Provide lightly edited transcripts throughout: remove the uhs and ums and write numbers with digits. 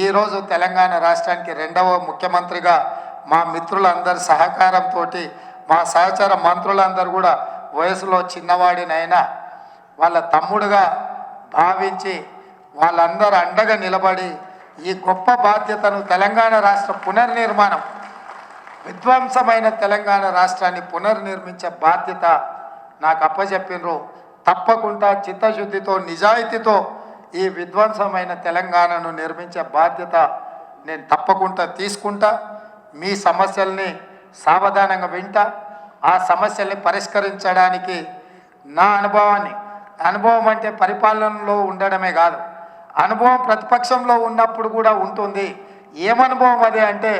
ఈరోజు తెలంగాణ రాష్ట్రానికి రెండవ ముఖ్యమంత్రిగా మా మిత్రులందరి సహకారంతో మా సహచర మంత్రులందరూ కూడా వయసులో చిన్నవాడినైనా వాళ్ళ తమ్ముడుగా భావించి వాళ్ళందరూ అండగా నిలబడి ఈ గొప్ప బాధ్యతను తెలంగాణ రాష్ట్ర పునర్నిర్మాణం విధ్వంసమైన తెలంగాణ రాష్ట్రాన్ని పునర్నిర్మించే బాధ్యత నాకు అప్పచెప్పినరు. తప్పకుండా చిత్తశుద్ధితో నిజాయితీతో ఈ విధ్వంసమైన తెలంగాణను నిర్మించే బాధ్యత నేను తప్పకుండా తీసుకుంటా. మీ సమస్యల్ని సావధానంగా వింటా. ఆ సమస్యల్ని పరిష్కరించడానికి నా అనుభవం అంటే పరిపాలనలో ఉండడమే కాదు, అనుభవం ప్రతిపక్షంలో ఉన్నప్పుడు కూడా ఉంటుంది. ఏమనుభవం అది అంటే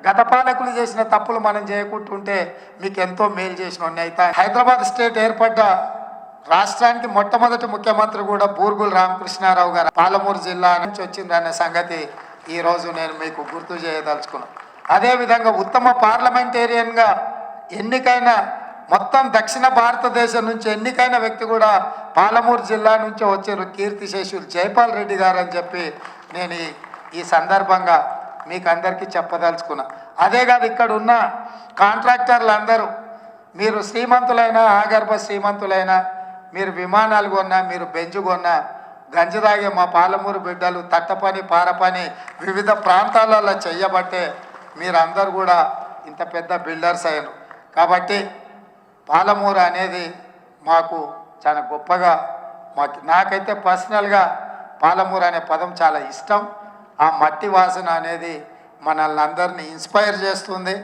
గత పాలకులు చేసిన తప్పులు మనం చేయకుంటుంటే మీకు ఎంతో మేలు చేసిన అయితే. హైదరాబాద్ స్టేట్ ఏర్పడ్డ రాష్ట్రానికి మొట్టమొదటి ముఖ్యమంత్రి కూడా బూర్గుల రామకృష్ణారావు గారు పాలమూరు జిల్లా నుంచి వచ్చిందనే సంగతి ఈరోజు నేను మీకు గుర్తు చేయదలుచుకున్నాను. అదేవిధంగా ఉత్తమ పార్లమెంటేరియన్గా ఎన్నికైన మొత్తం దక్షిణ భారతదేశం నుంచి ఎన్నికైన వ్యక్తి కూడా పాలమూరు జిల్లా నుంచి వచ్చారు, కీర్తిశేషులు జైపాల్ రెడ్డి గారు అని చెప్పి నేను ఈ సందర్భంగా మీకు అందరికీ చెప్పదలుచుకున్నా. అదే కాదు, ఇక్కడ ఉన్న కాంట్రాక్టర్లు అందరూ మీరు శ్రీమంతులైనా ఆగర్భ శ్రీమంతులైనా, మీరు విమానాలు కొన్నా, మీరు బెంజు కొన్నా, గంజి తాగే మా పాలమూరు బిడ్డలు తట్టపని పారపని వివిధ ప్రాంతాలలో చెయ్యబట్టే మీరందరూ కూడా ఇంత పెద్ద బిల్డర్స్ అయ్యారు. కాబట్టి పాలమూరు అనేది మాకు చాలా గొప్పగా, నాకైతే పర్సనల్గా పాలమూరు అనే పదం చాలా ఇష్టం. ఆ మట్టి వాసన అనేది మనల్ని అందరినీ ఇన్స్పైర్ చేస్తుంది.